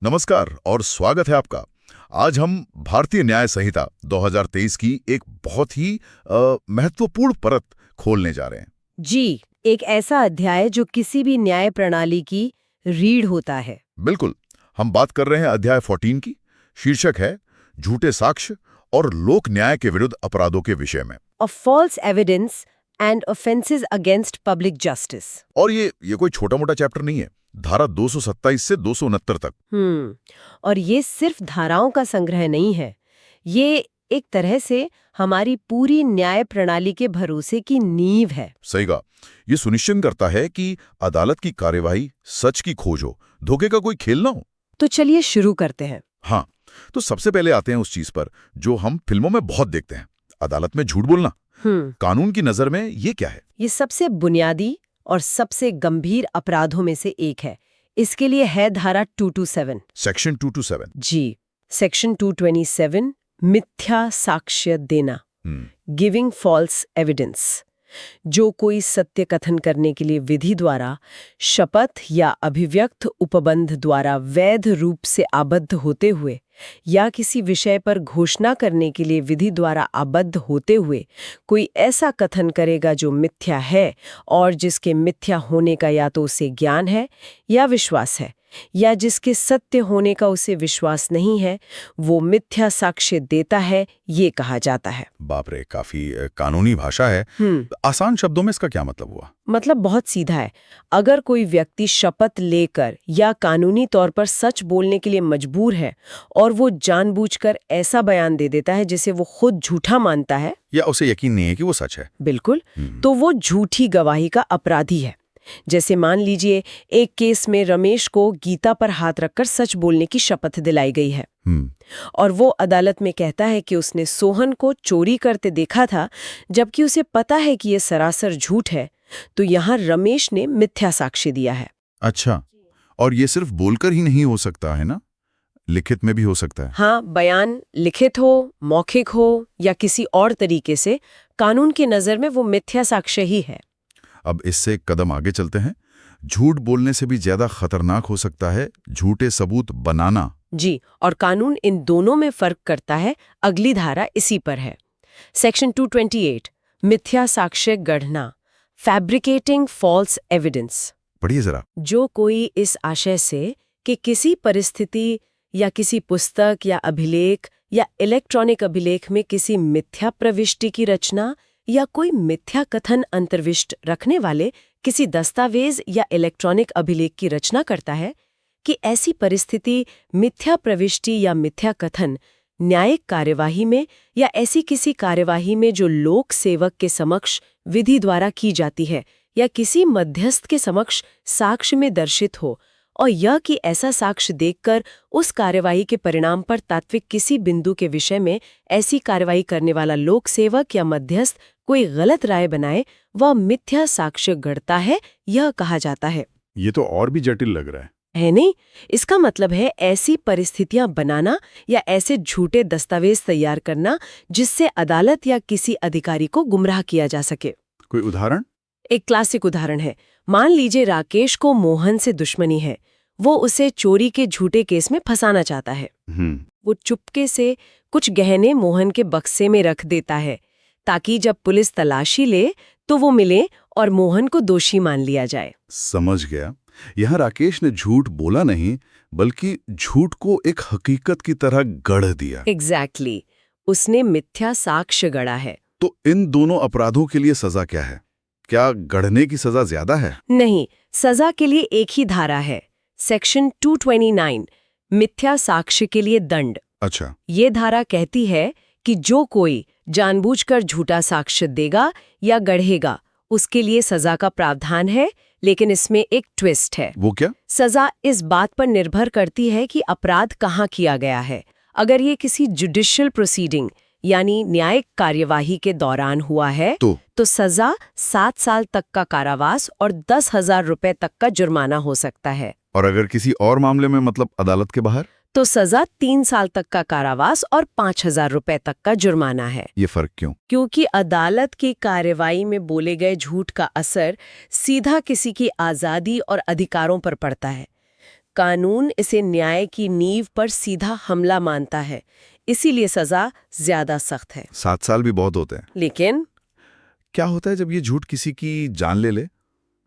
नमस्कार और स्वागत है आपका। आज हम भारतीय न्याय संहिता 2023 की एक बहुत ही महत्वपूर्ण परत खोलने जा रहे हैं। जी, एक ऐसा अध्याय जो किसी भी न्याय प्रणाली की रीढ़ होता है। बिल्कुल, हम बात कर रहे हैं अध्याय 14 की। शीर्षक है झूठे साक्ष्य और लोक न्याय के विरुद्ध अपराधों के विषय में। Of false evidence and offences against public justice. और ये कोई छोटा मोटा चैप्टर नहीं है। धारा 227 से 269 तक। और ये सिर्फ धाराओं का संग्रह नहीं है, ये एक तरह से हमारी पूरी न्याय प्रणाली के भरोसे की नींव है। सही कहा। ये सुनिश्चित करता है कि अदालत की कार्यवाही सच की खोज हो, धोखे का कोई खेल ना हो। तो चलिए शुरू करते हैं। हाँ, तो सबसे पहले आते हैं उस चीज पर जो हम फिल्मों में बहुत देखते हैं, अदालत में झूठ बोलना। कानून की नजर में ये क्या है? ये सबसे बुनियादी और सबसे गंभीर अपराधों में से एक है। इसके लिए है धारा 227। सेक्शन 227। जी, सेक्शन 227 मिथ्या साक्ष्य देना, गिविंग फॉल्स एविडेंस। जो कोई सत्य कथन करने के लिए विधि द्वारा, शपथ या अभिव्यक्त उपबंध द्वारा वैध रूप से आबद्ध होते हुए या किसी विषय पर घोषणा करने के लिए विधि द्वारा आबद्ध होते हुए कोई ऐसा कथन करेगा जो मिथ्या है और जिसके मिथ्या होने का या तो उसे ज्ञान है या विश्वास है, या जिसके सत्य होने का उसे विश्वास नहीं है, वो मिथ्या साक्ष्य देता है, ये कहा जाता है। बाप रे, काफी कानूनी भाषा है। आसान शब्दों में इसका क्या मतलब हुआ? मतलब बहुत सीधा है। अगर कोई व्यक्ति शपथ लेकर या कानूनी तौर पर सच बोलने के लिए मजबूर है और वो जानबूझकर ऐसा बयान दे देता है जिसे वो खुद झूठा मानता है या उसे यकीन नहीं है कि वो सच है, बिल्कुल, तो वो झूठी गवाही का अपराधी है। जैसे मान लीजिए एक केस में रमेश को गीता पर हाथ रखकर सच बोलने की शपथ दिलाई गई है और वो अदालत में कहता है कि उसने सोहन को चोरी करते देखा था, जबकि उसे पता है कि ये सरासर झूठ है। तो यहाँ रमेश ने मिथ्या साक्ष्य दिया है। अच्छा, और ये सिर्फ बोलकर ही नहीं हो सकता है ना, लिखित में भी हो सकता है? हाँ, बयान लिखित हो, मौखिक हो या किसी और तरीके से, कानून की नजर में वो मिथ्या साक्ष्य ही है। अब इससे एक कदम आगे चलते हैं। झूठ बोलने से भी ज्यादा खतरनाक हो सकता है झूठे सबूत बनाना। जी, और कानून इन दोनों में फर्क करता है। अगली धारा इसी पर है, सेक्शन 228 मिथ्या साक्ष्य गढ़ना, फैब्रिकेटिंग फॉल्स एविडेंस। पढ़िए जरा। जो कोई इस आशय से कि किसी परिस्थिति या किसी पुस्तक या अभिलेख या इलेक्ट्रॉनिक अभिलेख में किसी मिथ्या प्रविष्टि की रचना या कोई मिथ्या कथन अंतर्विष्ट रखने वाले किसी दस्तावेज या इलेक्ट्रॉनिक अभिलेख की रचना करता है, कि ऐसी परिस्थिति, मिथ्या प्रविष्टि या मिथ्या कथन न्यायिक कार्यवाही में या ऐसी किसी कार्यवाही में जो लोक सेवक के समक्ष विधि द्वारा की जाती है या किसी मध्यस्थ के समक्ष साक्ष्य में दर्शित हो, और यह कि ऐसा साक्ष्य देखकर उस कार्यवाही के परिणाम पर तात्विक किसी बिंदु के विषय में ऐसी कार्यवाही करने वाला लोक सेवक या मध्यस्थ कोई गलत राय बनाए, वह मिथ्या साक्ष्य गढ़ता है, यह कहा जाता है। ये तो और भी जटिल लग रहा है नहीं? इसका मतलब है ऐसी परिस्थितियां बनाना या ऐसे झूठे दस्तावेज तैयार करना जिससे अदालत या किसी अधिकारी को गुमराह किया जा सके। कोई उदाहरण? एक क्लासिक उदाहरण है, मान लीजिए राकेश को मोहन से दुश्मनी है। वो उसे चोरी के झूठे केस में फंसाना चाहता है। वो चुपके से कुछ गहने मोहन के बक्से में रख देता है ताकि जब पुलिस तलाशी ले तो वो मिले और मोहन को दोषी मान लिया जाए। समझ गया। यहाँ राकेश ने झूठ बोला नहीं, बल्कि झूठ को एक हकीकत की तरह गढ़ दिया। एग्जैक्टली, उसने मिथ्या साक्ष्य गढ़ा है। तो इन दोनों अपराधों के लिए सजा क्या है? क्या गढ़ने की सजा ज्यादा है? नहीं, सजा के लिए एक ही धारा है, सेक्शन 229 मिथ्या साक्ष्य के लिए दंड। अच्छा। ये धारा कहती है कि जो कोई जानबूझकर झूठा साक्ष्य देगा या गढ़ेगा, उसके लिए सजा का प्रावधान है, लेकिन इसमें एक ट्विस्ट है। वो क्या? सजा इस बात पर निर्भर करती है कि अपराध कहाँ किया गया है। अगर ये किसी जुडिशियल प्रोसीडिंग यानी न्यायिक कार्यवाही के दौरान हुआ है तो सजा 7 साल तक का कारावास और 10,000 रुपए तक का जुर्माना हो सकता है। और अगर किसी और मामले में, मतलब अदालत के बाहर, तो सजा 3 साल तक का कारावास और 5,000 रुपए तक का जुर्माना है। ये फर्क क्यों? क्योंकि अदालत की कार्यवाही में बोले गए झूठ का असर सीधा किसी की आजादी और अधिकारों पर पड़ता है। कानून इसे न्याय की नींव पर सीधा हमला मानता है, इसीलिए सजा ज्यादा सख्त है। 7 साल भी बहुत होते हैं। लेकिन क्या होता है जब ये झूठ किसी की जान ले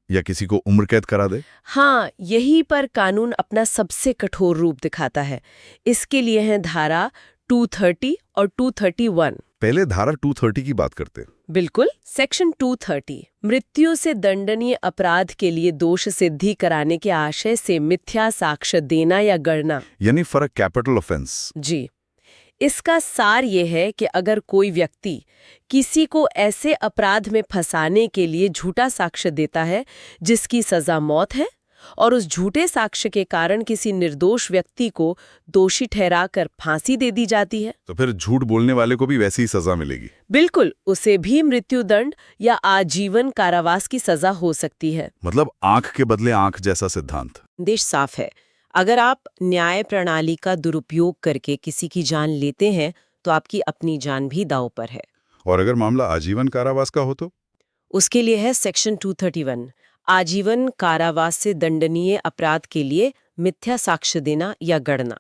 या किसी को उम्र कैद करा दे? हाँ, यही पर कानून अपना सबसे कठोर रूप दिखाता है। इसके लिए है धारा 230 और 231। पहले धारा 230 की बात करते हैं। बिल्कुल। सेक्शन 230 मृत्यु से दंडनीय अपराध के लिए दोष सिद्धि कराने के आशय से मिथ्या साक्ष्य देना या गढ़ना, यानी फॉर अ कैपिटल ऑफेंस। जी। इसका सार ये है कि अगर कोई व्यक्ति किसी को ऐसे अपराध में फंसाने के लिए झूठा साक्ष्य देता है जिसकी सजा मौत है, और उस झूठे साक्ष्य के कारण किसी निर्दोष व्यक्ति को दोषी ठहराकर फांसी दे दी जाती है, तो फिर झूठ बोलने वाले को भी वैसी ही सजा मिलेगी? बिल्कुल, उसे भी मृत्युदंड या आजीवन कारावास की सजा हो सकती है। मतलब आंख के बदले आंख जैसा सिद्धांत। देश साफ है, अगर आप न्याय प्रणाली का दुरुपयोग करके किसी की जान लेते हैं तो आपकी अपनी जान भी दांव पर है। और अगर मामला आजीवन कारावास का हो तो? उसके लिए है सेक्शन 231, आजीवन कारावास से दंडनीय अपराध के लिए मिथ्या साक्ष्य देना या गढ़ना।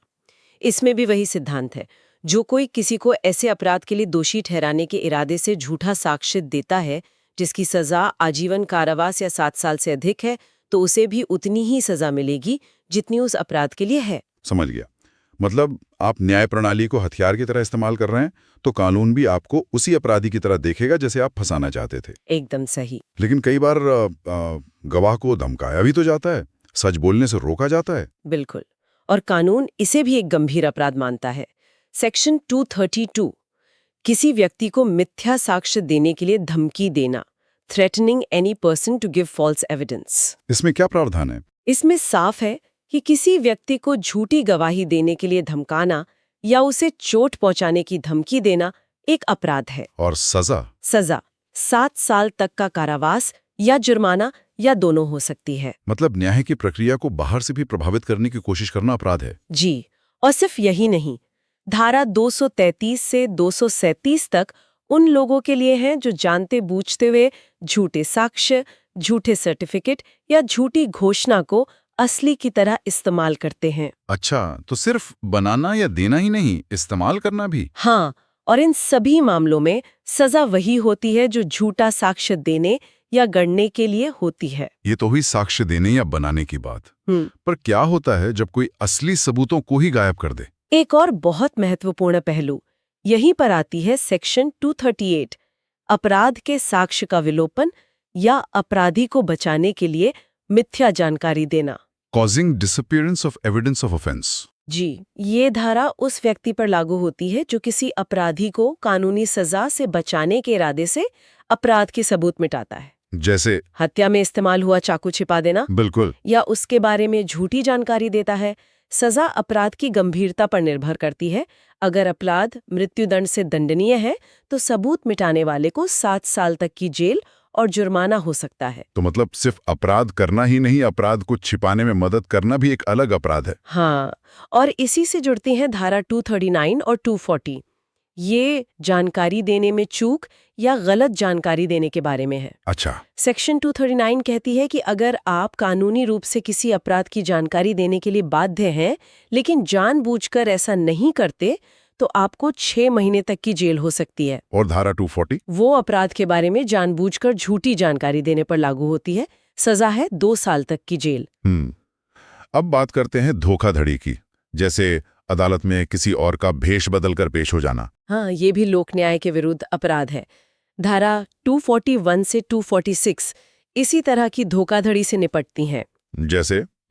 इसमें भी वही सिद्धांत है, जो कोई किसी को ऐसे अपराध के लिए दोषी ठहराने के इरादे से झूठा साक्ष्य देता है जिसकी सजा आजीवन कारावास या 7 साल से अधिक है, तो उसे भी उतनी ही सजा मिलेगी जितनी उस अपराध के लिए है। समझ गया। मतलब आप न्याय प्रणाली को हथियार की तरह इस्तेमाल कर रहे हैं, तो कानून भी आपको उसी अपराधी की तरह देखेगा जैसे आप फंसाना चाहते थे। एकदम सही। लेकिन कई बार गवाह को धमकाया भी तो जाता है, सच बोलने से रोका जाता है। बिल्कुल, और कानून इसे भी एक गंभीर अपराध मानता है। सेक्शन 232 किसी व्यक्ति को मिथ्या साक्ष्य देने के लिए धमकी देना, threatening any person to give false evidence. इसमें क्या प्रावधान है? इसमें साफ है कि किसी व्यक्ति को झूठी गवाही देने के लिए धमकाना या उसे चोट पहुंचाने की धमकी देना एक अपराध है। और सजा? सजा 7 साल तक का कारावास या जुर्माना या दोनों हो सकती है। मतलब न्याय की प्रक्रिया को बाहर से भी प्रभावित करने की कोशिश करना अपराध है। जी, और सिर्फ यही नहीं, धारा 233 से 237 तक उन लोगों के लिए हैं जो जानते बूझते हुए झूठे साक्ष्य, झूठे सर्टिफिकेट या झूठी घोषणा को असली की तरह इस्तेमाल करते हैं। अच्छा, तो सिर्फ बनाना या देना ही नहीं, इस्तेमाल करना भी? हाँ, और इन सभी मामलों में सजा वही होती है जो झूठा साक्ष्य देने या गढ़ने के लिए होती है। ये तो हुई साक्ष्य देने या बनाने की बात। पर क्या होता है जब कोई असली सबूतों को ही गायब कर दे? एक और बहुत महत्वपूर्ण पहलू यहीं पर आती है सेक्शन 238, अपराध के साक्ष्य का विलोपन या अपराधी को बचाने के लिए मिथ्या जानकारी देना। Causing disappearance of evidence of offence. जी, ये धारा उस व्यक्ति पर लागू होती है जो किसी अपराधी को कानूनी सजा से बचाने के इरादे से अपराध के सबूत मिटाता है। जैसे हत्या में इस्तेमाल हुआ चाकू छिपा देना। बिल्कुल। या उसके बारे में झूठी जानकारी देता है। सजा अपराध की गंभीरता पर निर्भर करती है। अगर अपराध मृत्युदंड से दंडनीय है तो सबूत मिटाने वाले को 7 साल तक की जेल और जुर्माना हो सकता है। तो मतलब सिर्फ अपराध करना ही नहीं, अपराध को छिपाने में मदद करना भी एक अलग अपराध है। हाँ, और इसी से जुड़ती हैं धारा 239 और 240। ये जानकारी देने में चूक या गलत जानकारी देने के बारे में है। अच्छा। सेक्शन 239 कहती है कि अगर आप कानूनी रूप से किसी अपराध की जानकारी देने के लिए बाध्य हैं, लेकिन जानबूझकर ऐसा नहीं करते, तो आपको 6 महीने तक की जेल हो सकती है। और धारा 240? वो अपराध के बारे में जानबूझकर झूठी जानकारी देने पर लागू होती है। सजा है 2 साल तक की जेल। अब बात करते हैं धोखाधड़ी की, जैसे अदालत में किसी और का भेष बदलकर पेश हो जाना। हाँ, ये भी लोक न्याय के विरुद्ध अपराध है। धारा 241 से 246 इसी तरह की धोखाधड़ी से निपटती हैं।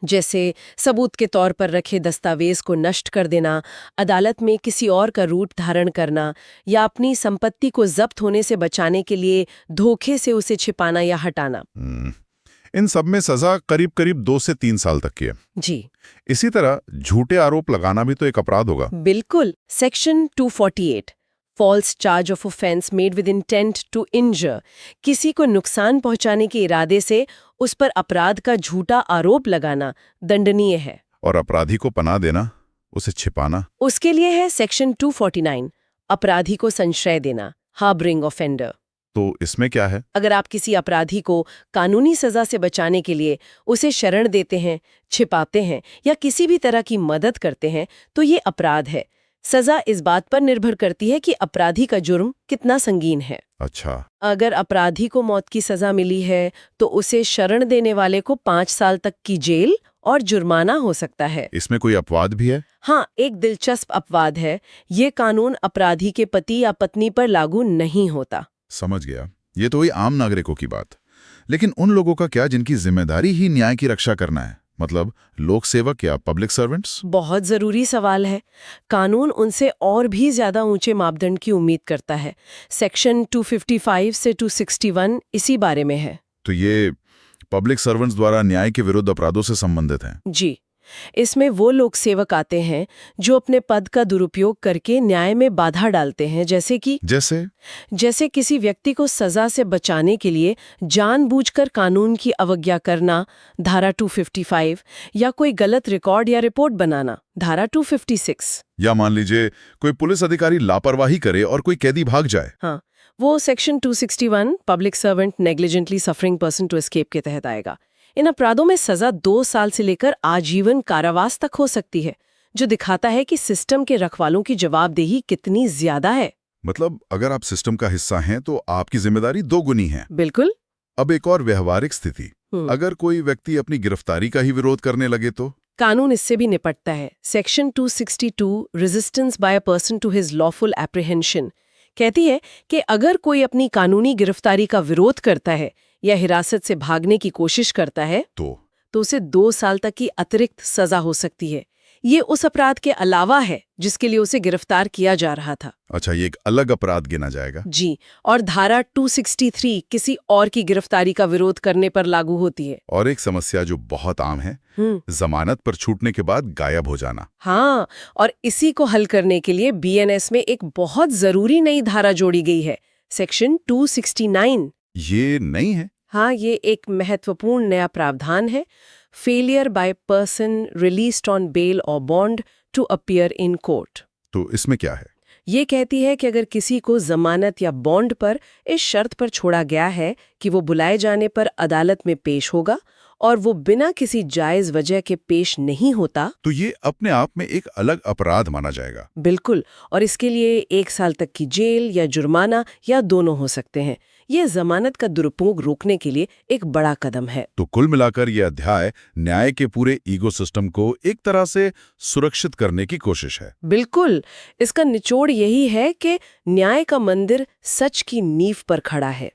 जैसे सबूत के तौर पर रखे दस्तावेज को नष्ट कर देना, अदालत में किसी और का रूप धारण करना, या अपनी संपत्ति को जब्त होने से बचाने के लिए धोखे से उसे छिपाना या हटाना। इन सब में सजा करीब करीब 2 से 3 साल तक की है। जी। इसी तरह झूठे आरोप लगाना भी तो एक अपराध होगा। बिल्कुल। Section 248 false charge of offence made with intent to injure, किसी को नुकसान पहुंचाने के इरादे से उस पर अपराध का झूठा आरोप लगाना दंडनीय है। और अपराधी को पनाह देना, उसे छिपाना, उसके लिए है सेक्शन 249 अपराधी को संशय देना, हार्बरिंग ऑफेंडर। तो इसमें क्या है? अगर आप किसी अपराधी को कानूनी सजा से बचाने के लिए उसे शरण देते हैं, छिपाते हैं या किसी भी तरह की मदद करते हैं, तो ये अपराध है। सजा इस बात पर निर्भर करती है कि अपराधी का जुर्म कितना संगीन है। अच्छा। अगर अपराधी को मौत की सजा मिली है, तो उसे शरण देने वाले को 5 साल तक की जेल और जुर्माना हो सकता है। इसमें कोई अपवाद भी है? हाँ, एक दिलचस्प अपवाद है। ये कानून अपराधी के पति या पत्नी पर लागू नहीं होता। समझ गया। ये तो हुई आम नागरिकों की बात। लेकिन उन लोगों का क्या जिनकी जिम्मेदारी ही न्याय की रक्षा करना है, मतलब लोक सेवक या पब्लिक सर्वेंट्स? बहुत जरूरी सवाल है। कानून उनसे और भी ज्यादा ऊंचे मापदंड की उम्मीद करता है। सेक्शन 255 से 261 इसी बारे में है। तो ये पब्लिक सर्वेंट्स द्वारा न्याय के विरुद्ध अपराधों से संबंधित हैं। जी, इसमें वो लोग सेवक आते हैं जो अपने पद का दुरुपयोग करके न्याय में बाधा डालते हैं, जैसे किसी व्यक्ति को सजा से बचाने के लिए जानबूझकर कानून की अवज्ञा करना, धारा 255, या कोई गलत रिकॉर्ड या रिपोर्ट बनाना, धारा 256। या मान लीजिए कोई पुलिस अधिकारी लापरवाही करे और कोई कैदी भाग जाए। हाँ, वो section 261 public servant negligently suffering person to escape के तहत आएगा। इन अपराधों में सजा 2 साल से लेकर आजीवन कारावास तक हो सकती है, जो दिखाता है कि सिस्टम के रखवालों की जवाबदेही कितनी ज्यादा है। मतलब अगर आप सिस्टम का हिस्सा हैं तो आपकी जिम्मेदारी 2 गुनी है। बिल्कुल। अब एक और व्यवहारिक स्थिति, अगर कोई व्यक्ति अपनी गिरफ्तारी का ही विरोध करने लगे तो? कानून इससे भी निपटता है। Section 262 resistance by a person to his lawful apprehension कहती है कि अगर कोई अपनी कानूनी गिरफ्तारी का विरोध करता है या हिरासत से भागने की कोशिश करता है तो उसे 2 साल तक की अतिरिक्त सजा हो सकती है। ये उस अपराध के अलावा है जिसके लिए उसे गिरफ्तार किया जा रहा था। अच्छा, ये एक अलग अपराध गिना जाएगा? जी, और धारा 263 किसी और की गिरफ्तारी का विरोध करने पर लागू होती है। और एक समस्या जो बहुत आम है, जमानत पर छूटने के बाद गायब हो जाना। हाँ, और इसी को हल करने के लिए बीएनएस में एक बहुत जरूरी नई धारा जोड़ी गई है, सेक्शन 269। ये नहीं है? हाँ, ये एक महत्वपूर्ण नया प्रावधान है। Failure by person released on bail और bond to appear in court. तो इसमें क्या है? ये कहती है कि अगर किसी को जमानत या बॉन्ड पर इस शर्त पर छोड़ा गया है कि वो बुलाए जाने पर अदालत में पेश होगा और वो बिना किसी जायज वजह के पेश नहीं होता, तो ये अपने आप में एक अलग अपराध माना जाएगा। बिल्कुल, और इसके लिए 1 साल तक की जेल या जुर्माना या दोनों हो सकते हैं। ये जमानत का दुरुपयोग रोकने के लिए एक बड़ा कदम है। तो कुल मिलाकर ये अध्याय न्याय के पूरे इकोसिस्टम को एक तरह से सुरक्षित करने की कोशिश है। बिल्कुल, इसका निचोड़ यही है कि न्याय का मंदिर सच की नींव पर खड़ा है।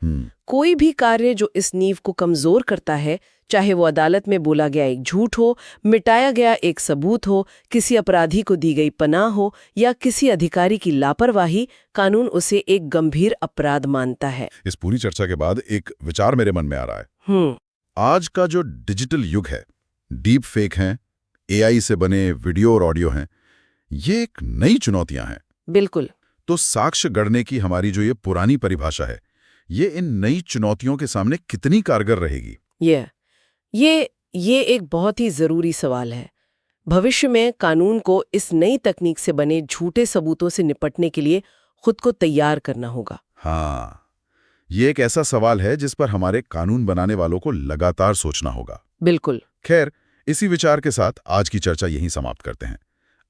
कोई भी कार्य जो इस नींव को कमजोर करता है, चाहे वो अदालत में बोला गया एक झूठ हो, मिटाया गया एक सबूत हो, किसी अपराधी को दी गई पनाह हो या किसी अधिकारी की लापरवाही, कानून उसे एक गंभीर अपराध मानता है। इस पूरी चर्चा के बाद एक विचार मेरे मन में आ रहा है। आज का जो डिजिटल युग है, डीप फेक हैं, एआई से बने वीडियो और ऑडियो हैं, ये एक नई चुनौतियां हैं। बिल्कुल। तो साक्ष्य गढ़ने की हमारी जो ये पुरानी परिभाषा है, ये इन नई चुनौतियों के सामने कितनी कारगर रहेगी? ये एक बहुत ही जरूरी सवाल है। भविष्य में कानून को इस नई तकनीक से बने झूठे सबूतों से निपटने के लिए खुद को तैयार करना होगा। हाँ, ये एक ऐसा सवाल है जिस पर हमारे कानून बनाने वालों को लगातार सोचना होगा। बिल्कुल। खैर, इसी विचार के साथ आज की चर्चा यहीं समाप्त करते हैं।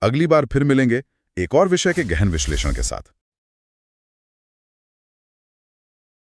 अगली बार फिर मिलेंगे एक और विषय के गहन विश्लेषण के साथ।